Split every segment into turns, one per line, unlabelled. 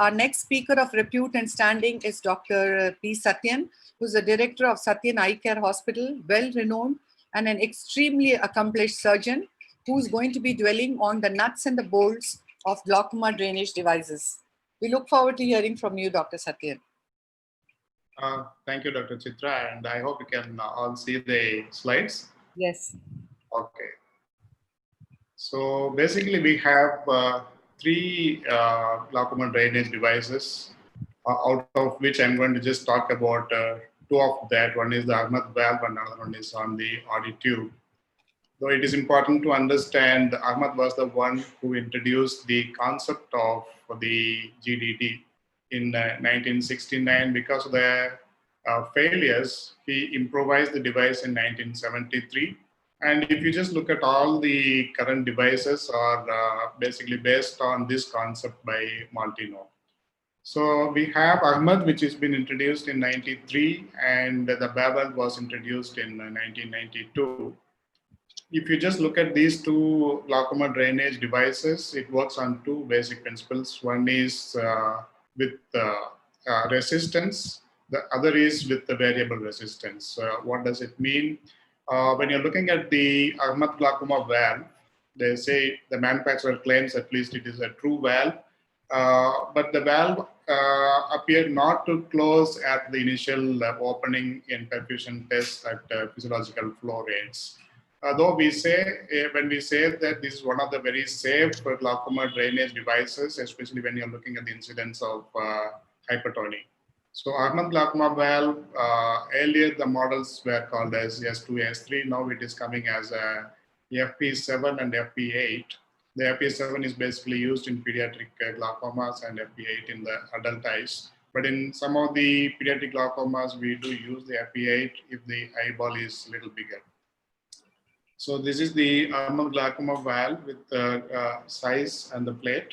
Our next speaker of repute and standing is Dr. P. Sathyan, who is the director of Sathyan Eye Care Hospital, well-renowned and an extremely accomplished surgeon who is going to be dwelling on the nuts and the bolts of glaucoma drainage devices. We look forward to hearing from you, Dr. Sathyan.
Thank you, Dr. Chitra, and I hope you can all see the slides.
Yes.
Okay. So basically, we have three glaucoma drainage devices, out of which I'm going to just talk about two of that. One is the Ahmed valve, and another one is on the audit tube. Though it is important to understand, Ahmed was the one who introduced the concept of the GDT in 1969. Because of the failures, he improvised the device in 1973. And if you just look at all the current devices are basically based on this concept by Maltino. So we have Ahmed, which has been introduced in 93, and the Babel was introduced in 1992. If you just look at these two glaucoma drainage devices, it works on two basic principles. One is with resistance, the other is with the variable resistance. What does it mean? When you're looking at the Ahmed glaucoma valve, they say the manufacturer claims at least it is a true valve, but the valve appeared not to close at the initial opening in perfusion tests at physiological flow rates. Though we say, when we say that this is one of the very safe glaucoma drainage devices, especially when you're looking at the incidence of hypertony. So Ahmed glaucoma valve, earlier the models were called as S2, S3. Now it is coming as a FP7 and FP8. The FP7 is basically used in pediatric glaucomas and FP8 in the adult eyes. But in some of the pediatric glaucomas, we do use the FP8 if the eyeball is a little bigger. So this is the Ahmed glaucoma valve with the size and the plate.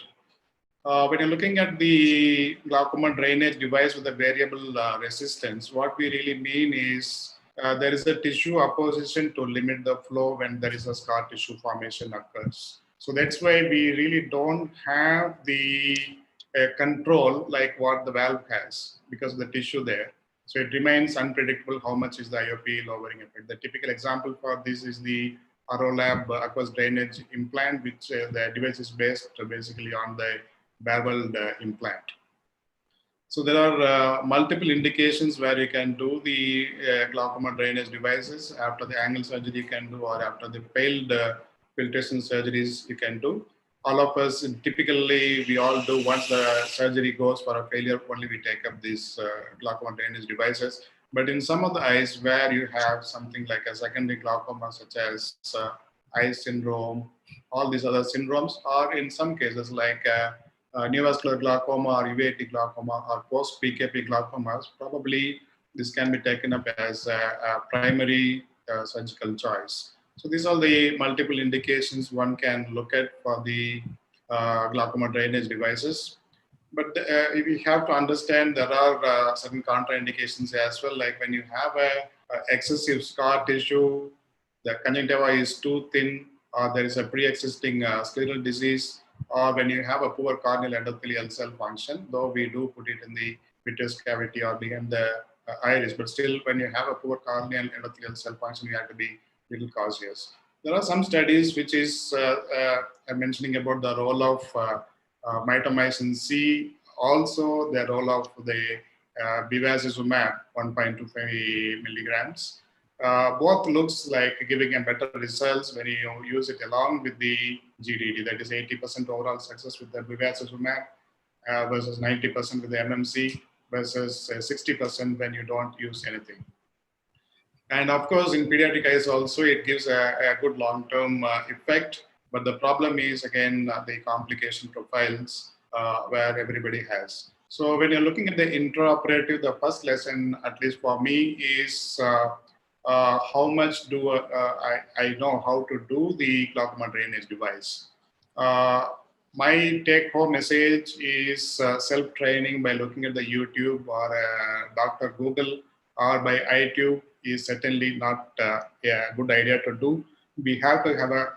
When you're looking at the glaucoma drainage device with a variable resistance, what we really mean is there is a tissue opposition to limit the flow when there is a scar tissue formation occurs. So that's why we really don't have the control like what the valve has because of the tissue there. So it remains unpredictable how much is the IOP lowering effect. The typical example for this is the Arolab aqueous drainage implant, which the device is based basically on the beveled implant. So there are multiple indications where you can do the glaucoma drainage devices. After the angle surgery you can do, or after the failed filtration surgeries you can do. All of us, typically, we all do once the surgery goes for a failure, only we take up these glaucoma drainage devices. But in some of the eyes where you have something like a secondary glaucoma, such as eye syndrome, all these other syndromes, or in some cases like neovascular glaucoma or uveitic glaucoma or post-PKP glaucomas, probably this can be taken up as a primary surgical choice. So these are the multiple indications one can look at for the glaucoma drainage devices. But we have to understand there are certain contraindications as well, like when you have a excessive scar tissue, the conjunctiva is too thin, or there is a pre-existing scleral disease, or when you have a poor corneal endothelial cell function, though we do put it in the vitreous cavity or behind the iris, but still when you have a poor corneal endothelial cell function, you have to be little cautious. There are some studies which is mentioning about the role of mitomycin C, also the role of the bevacizumab 1.25 milligrams. Both looks like giving a better results when you use it along with the GDT. That is 80% overall success with the bevacizumab versus 90% with the MMC versus 60% when you don't use anything. And of course, in pediatric eyes also, it gives a good long-term effect. But the problem is, again, the complication profiles where everybody has. So when you're looking at the intraoperative, the first lesson, at least for me, is how much do I know how to do the glaucoma drainage device. My take-home message is self-training by looking at the YouTube or Dr. Google or by iTube is certainly not a good idea to do. We have to have a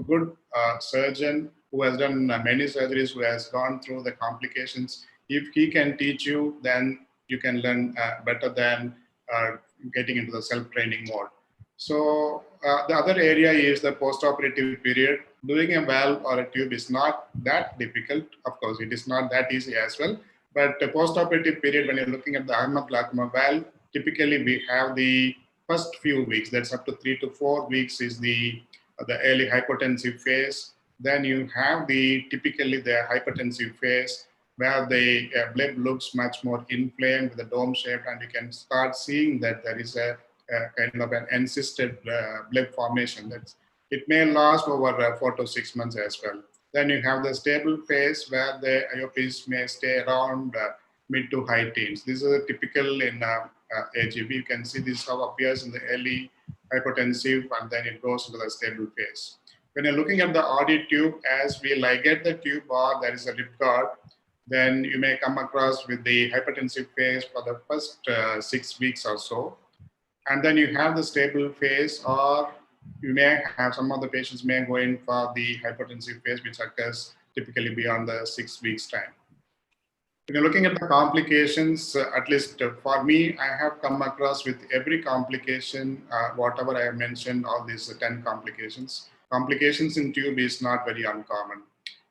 good surgeon who has done many surgeries, who has gone through the complications. If he can teach you, then you can learn better than getting into the self-training mode. So the other area is the post-operative period. Doing a valve or a tube is not that difficult. Of course, it is not that easy as well. But the post-operative period, when you're looking at the Ahmed glaucoma valve, typically we have the first few weeks, that's up to 3 to 4 weeks is the early hypotensive phase. Then you have typically the hypertensive phase where the blood looks much more inflamed with the dome shape, and you can start seeing that there is a kind of an encysted blood formation. It may last over 4 to 6 months as well. Then you have the stable phase where the IOPs may stay around mid to high teens. This is typical in AGB. You can see this how appears in the early hypotensive, and then it goes into the stable phase. When you're looking at the audit tube, as we ligate the tube or there is a rib guard, then you may come across with the hypertensive phase for the first 6 weeks or so. And then you have the stable phase, or you may have some of the patients may go in for the hypertensive phase, which occurs typically beyond the 6 weeks time. When you're looking at the complications, at least for me, I have come across with every complication, whatever I have mentioned, all these 10 complications. Complications in tube is not very uncommon.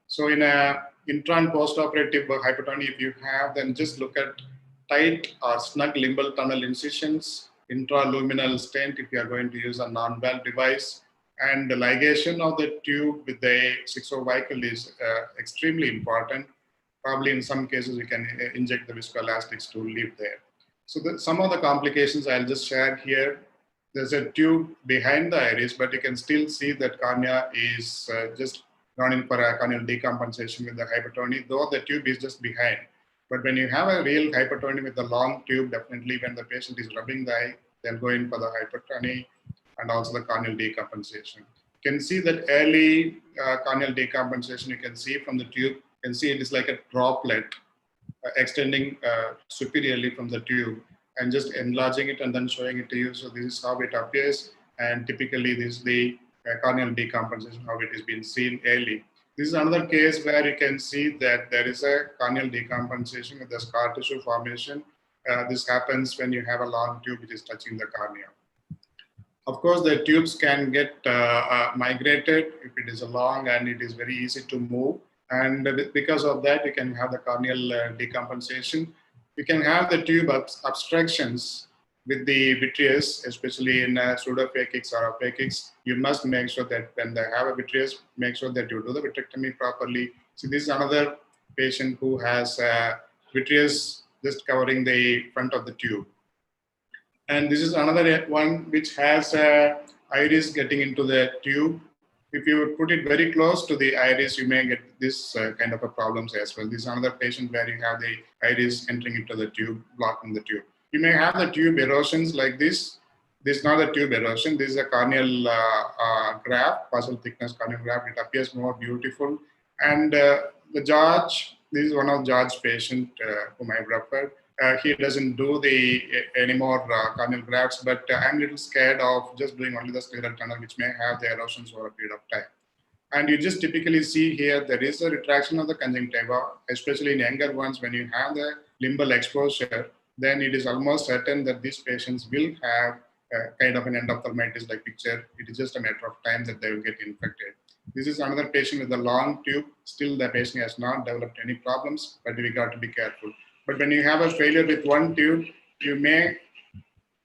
So in a intra and post-operative hypertony, if you have, then just look at tight or snug limbal tunnel incisions, intraluminal stent if you are going to use a non-valve device, and the ligation of the tube with the 6-0 vehicle is extremely important. Probably in some cases you can inject the viscoelastics to live there. So some of the complications I'll just share here. There's a tube behind the iris, but you can still see that cornea is just gone in for a corneal decompensation with the hypertony, though the tube is just behind. But when you have a real hypertony with the long tube, definitely when the patient is rubbing the eye, they'll go in for the hypertony and also the corneal decompensation. You can see that early corneal decompensation, you can see from the tube, you can see it is like a droplet extending superiorly from the tube and just enlarging it and then showing it to you. So this is how it appears, and typically this is the corneal decompensation, how it is being seen early. This is another case where you can see that there is a corneal decompensation with the scar tissue formation. This happens when you have a long tube which is touching the cornea. Of course, the tubes can get migrated if it is long and it is very easy to move. And because of that, you can have the corneal decompensation. You can have the tube obstructions with the vitreous, especially in pseudophakics or aphakics. You must make sure that when they have a vitreous, make sure that you do the vitrectomy properly. So this is another patient who has vitreous just covering the front of the tube. And this is another one which has iris getting into the tube. If you put it very close to the iris, you may get this kind of a problems as well. This is another patient where you have the iris entering into the tube, blocking the tube. You may have the tube erosions like this. This is not a tube erosion. This is a corneal graft, partial thickness corneal graft. It appears more beautiful. And the George, this is one of George's patient whom I've referred. He doesn't do any more corneal grafts, but I'm a little scared of just doing only the scleral tunnel, which may have the erosions over a period of time. And you just typically see here, there is a retraction of the conjunctiva, especially in younger ones. When you have the limbal exposure, then it is almost certain that these patients will have kind of an endophthalmitis-like picture. It is just a matter of time that they will get infected. This is another patient with a long tube. Still, the patient has not developed any problems, but we got to be careful. But when you have a failure with one tube, you may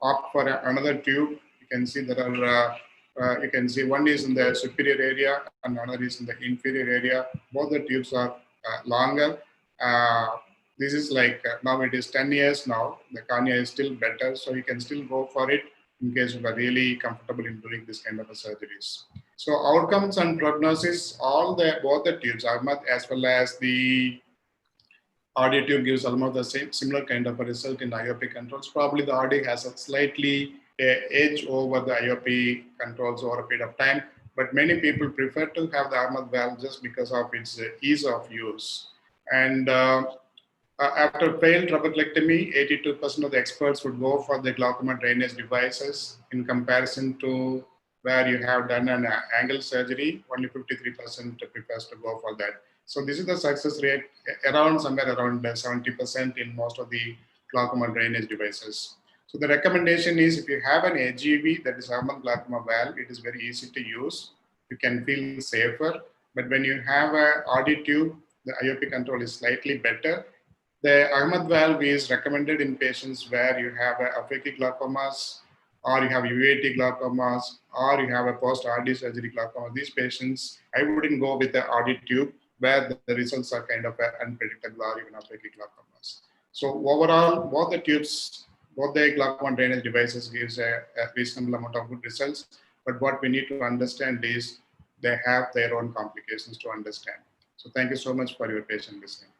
opt for another tube. You can see there are, you can see one is in the superior area and another is in the inferior area. Both the tubes are longer. This is like, now it is 10 years now. The cornea is still better, so you can still go for it in case you are really comfortable in doing this kind of surgeries. So outcomes and prognosis, both the tubes, Ahmed as well as the RD tube gives almost the similar kind of a result in IOP controls. Probably the RD has a slightly edge over the IOP controls over a period of time, but many people prefer to have the Ahmed valve just because of its ease of use. And after failed trabeculectomy, 82% of the experts would go for the glaucoma drainage devices in comparison to where you have done an angle surgery, only 53% prefers to go for that. So this is the success rate around somewhere around 70% in most of the glaucoma drainage devices. So the recommendation is if you have an AGV, that is Ahmed glaucoma valve, it is very easy to use. You can feel safer. But when you have an audit tube, the IOP control is slightly better. The Ahmed valve is recommended in patients where you have aphakic glaucomas, or you have uveitic glaucomas, or you have a post-RD surgery glaucoma. These patients, I wouldn't go with the audit tube where the results are kind of unpredictable, or even aphakic glaucomas. So overall, both the tubes, both the glaucoma drainage devices gives a reasonable amount of good results. But what we need to understand is they have their own complications to understand. So thank you so much for your patient listening.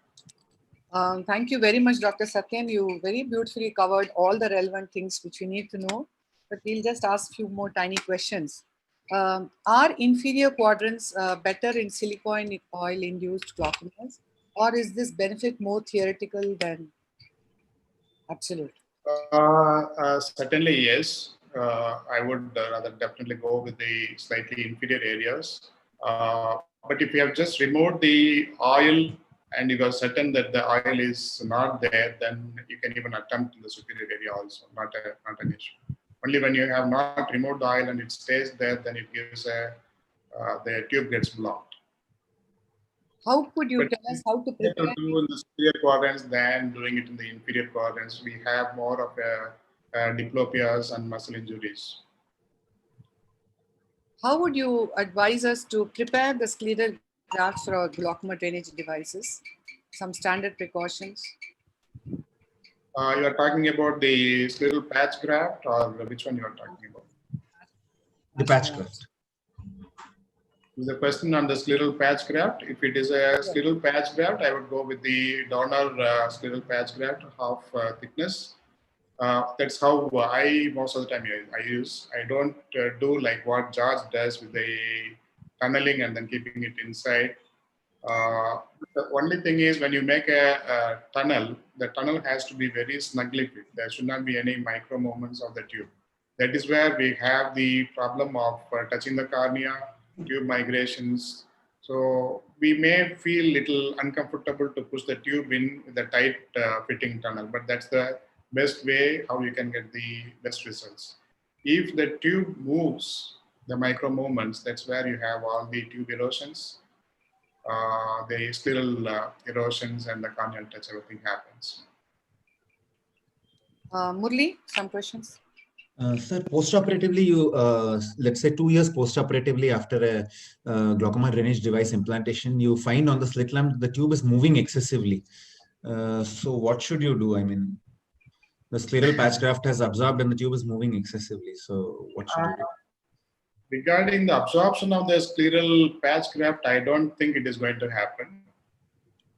Thank you very much, Dr. Sathyan. You very beautifully covered all the relevant things which we need to know. But we'll just ask a few more tiny questions. Are inferior quadrants better in silicone oil-induced glaucomas, or is this benefit more theoretical than absolute?
Certainly, yes. I would rather definitely go with the slightly inferior areas. But if you have just removed the oil and you are certain that the oil is not there, then you can even attempt in the superior area also, not an issue. Only when you have not removed the oil and it stays there, then it gives the tube gets blocked.
How could you tell us how to prepare?
To do in the superior quadrants than doing it in the inferior quadrants. We have more of diplopias and muscle injuries.
How would you advise us to prepare the scleral grafts for our glaucoma drainage devices? Some standard precautions?
You are talking about the scleral patch graft, or which one you are talking about?
The patch graft.
The question on the scleral patch graft. If it is a scleral patch graft, I would go with the donor scleral patch graft, half thickness. That's how I most of the time I use. I don't do like what George does with the tunneling and then keeping it inside. The only thing is when you make a tunnel, the tunnel has to be very snugly fit. There should not be any micro movements of the tube. That is where we have the problem of touching the cornea, tube migrations. So we may feel little uncomfortable to push the tube in with a tight fitting tunnel, but that's the best way how you can get the best results. If the tube moves, the micro movements, that's where you have all the tube erosions, the scleral erosions, and the corneal touch, everything happens.
Murli, some questions?
Sir, postoperatively, you let's say 2 years postoperatively after a glaucoma drainage device implantation, you find on the slit lamp the tube is moving excessively. So what should you do? I mean, the scleral patch graft has absorbed and the tube is moving excessively. So what should you do?
Regarding the absorption of the scleral patch graft, I don't think it is going to happen.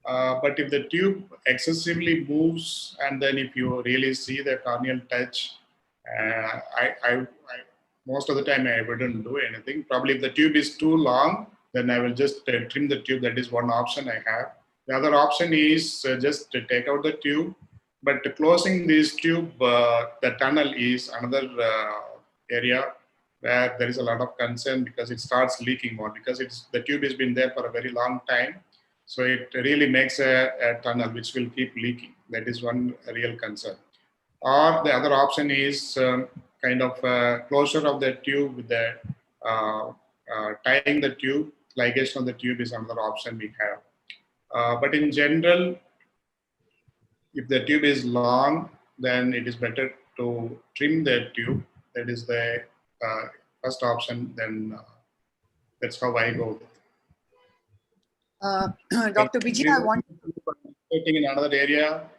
But if the tube excessively moves, and then if you really see the corneal touch, I most of the time I wouldn't do anything. Probably if the tube is too long, then I will just trim the tube. That is one option I have. The other option is just to take out the tube, but closing this tube, the tunnel is another area where there is a lot of concern because it starts leaking more because the tube has been there for a very long time. So it really makes a tunnel which will keep leaking. That is one real concern. Or the other option is kind of closure of the tube with the tying the tube. Ligation of the tube is another option we have. But in general, if the tube is long, then it is better to trim the tube. That is the first option. Then that's how I go with it.
Dr. Vijay, I want
in another area.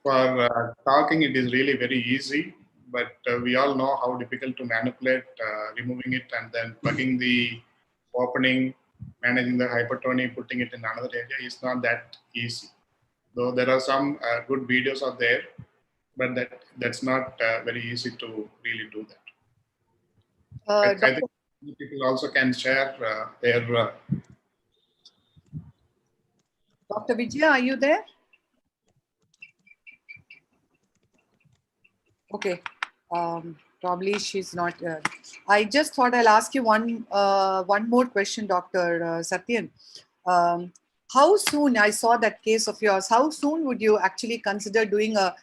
For talking, it is really very easy, but we all know how difficult to manipulate removing it and then plugging the opening, managing the hypertony, putting it in another area is not that easy. Though there are some good videos out there, but that's not very easy to really do that. I think people also can share their...
Dr. Vijay, are you there? Okay. Probably she's not. I just thought I'll ask you one more question, Dr. Sathyan. How soon, I saw that case of yours, how soon would you actually consider doing a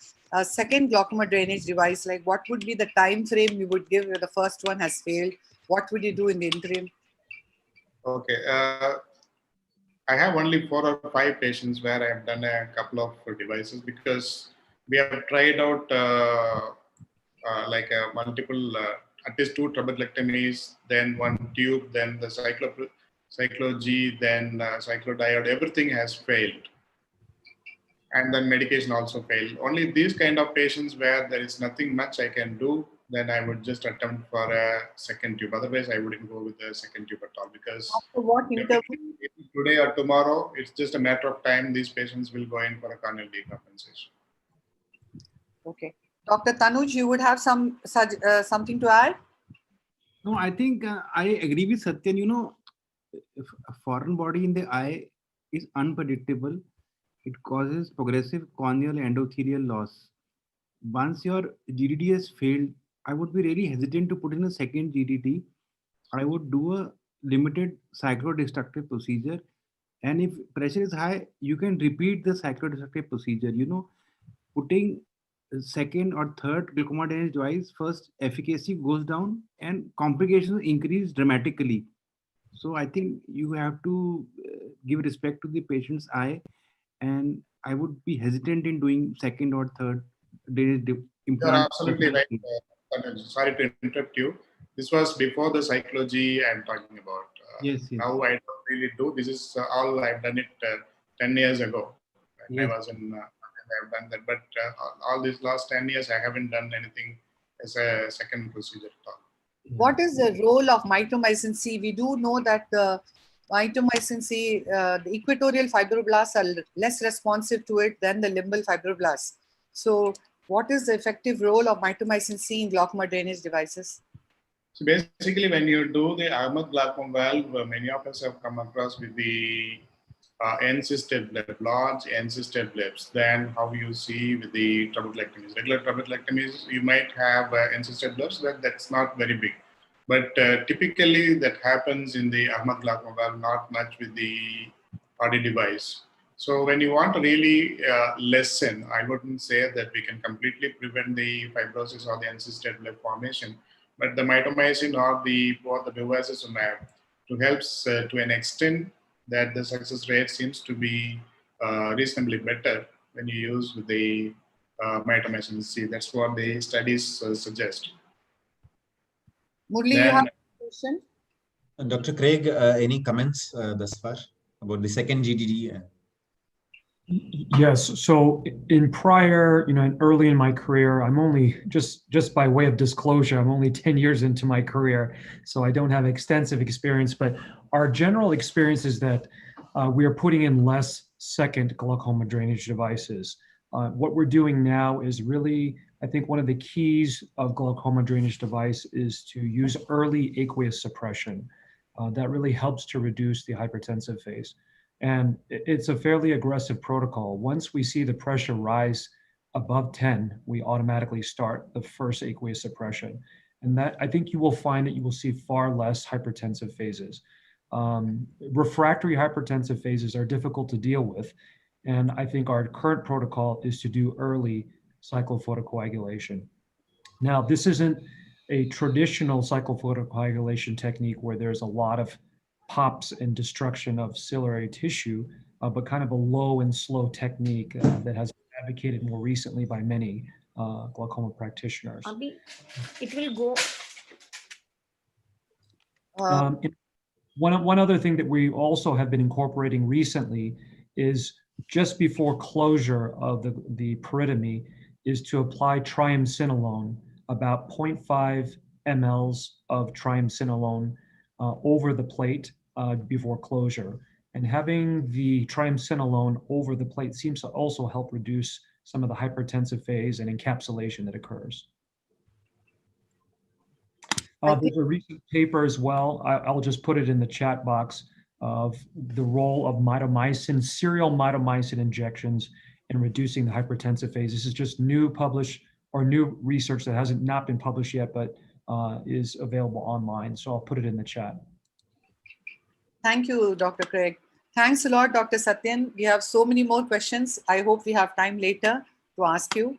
second glaucoma drainage device? Like what would be the time frame you would give where the first one has failed? What would you do in the interim?
Okay. I have only 4 or 5 patients where I have done a couple of devices, because we have tried out like a multiple, at least 2 trabeculectomies, then 1 tube, then the cyclo-G, then cyclodiode. Everything has failed, and then medication also failed. Only these kind of patients where there is nothing much I can do, then I would just attempt for a second tube. Otherwise, I wouldn't go with the second tube at all, because
After what interval?
today or tomorrow, it's just a matter of time. These patients will go in for a corneal decompensation.
Okay. Dr. Tanuj, you would have something to add?
No, I think I agree with Sathyan. You know, if a foreign body in the eye is unpredictable, it causes progressive corneal endothelial loss. Once your GDD has failed, I would be really hesitant to put in a second GDD. I would do a limited cyclodestructive procedure. And if pressure is high, you can repeat the cyclodestructive procedure. You know, putting a second or third glaucoma drainage device, first efficacy goes down and complications increase dramatically. So I think you have to give respect to the patient's eye, and I would be hesitant in doing second or third drainage
You're
implant.
absolutely right. Sorry to interrupt you. This was before the cyclo-G I'm talking about.
Yes, yes.
Now I don't really do. This is all I've done it 10 years ago. When
Yes.
I was in, I've done that. But all these last 10 years, I haven't done anything as a second procedure at all.
What is the role of mitomycin C? We do know that the mitomycin C, the equatorial fibroblasts are less responsive to it than the limbal fibroblasts. So what is the effective role of mitomycin C in glaucoma drainage devices?
So basically, when you do the Ahmed glaucoma valve, many of us have come across with the encysted bleb, large encysted blebs, than how you see with the trabeculectomies. Regular trabeculectomies, you might have encysted blebs, but that's not very big. But typically that happens in the Ahmed glaucoma valve, not much with the RD device. So when you want to really lessen, I wouldn't say that we can completely prevent the fibrosis or the encysted bleb formation, but the mitomycin or the bevacizumab to helps to an extent that the success rate seems to be reasonably better when you use with the mitomycin C. That's what the studies suggest.
Murli, you have a question?
Dr. Craig, any comments thus far about the second GDD?
Yes. So in prior, early in my career, I'm only just by way of disclosure, I'm only 10 years into my career, so I don't have extensive experience. But our general experience is that we are putting in less second glaucoma drainage devices. What we're doing now is really, I think, one of the keys of glaucoma drainage device is to use early aqueous suppression. That really helps to reduce the hypertensive phase. And it's a fairly aggressive protocol. Once we see the pressure rise above 10, we automatically start the first aqueous suppression. And that, I think you will find that you will see far less hypertensive phases. Refractory hypertensive phases are difficult to deal with. And I think our current protocol is to do early cyclophotocoagulation. Now, this isn't a traditional cyclophotocoagulation technique where there's a lot of pops and destruction of ciliary tissue, but kind of a low and slow technique that has been advocated more recently by many glaucoma practitioners.
It will go.
One other thing that we also have been incorporating recently is just before closure of the peritomy is to apply triamcinolone, about 0.5 mLs of triamcinolone over the plate before closure. And having the triamcinolone over the plate seems to also help reduce some of the hypertensive phase and encapsulation that occurs. There's a recent paper as well, I'll just put it in the chat box, of the role of mitomycin, serial mitomycin injections in reducing the hypertensive phase. This is just new published or new research that hasn't not been published yet, but is available online. So I'll put it in the chat.
Thank you, Dr. Craig. Thanks a lot, Dr. Sathyan. We have so many more questions. I hope we have time later to ask you.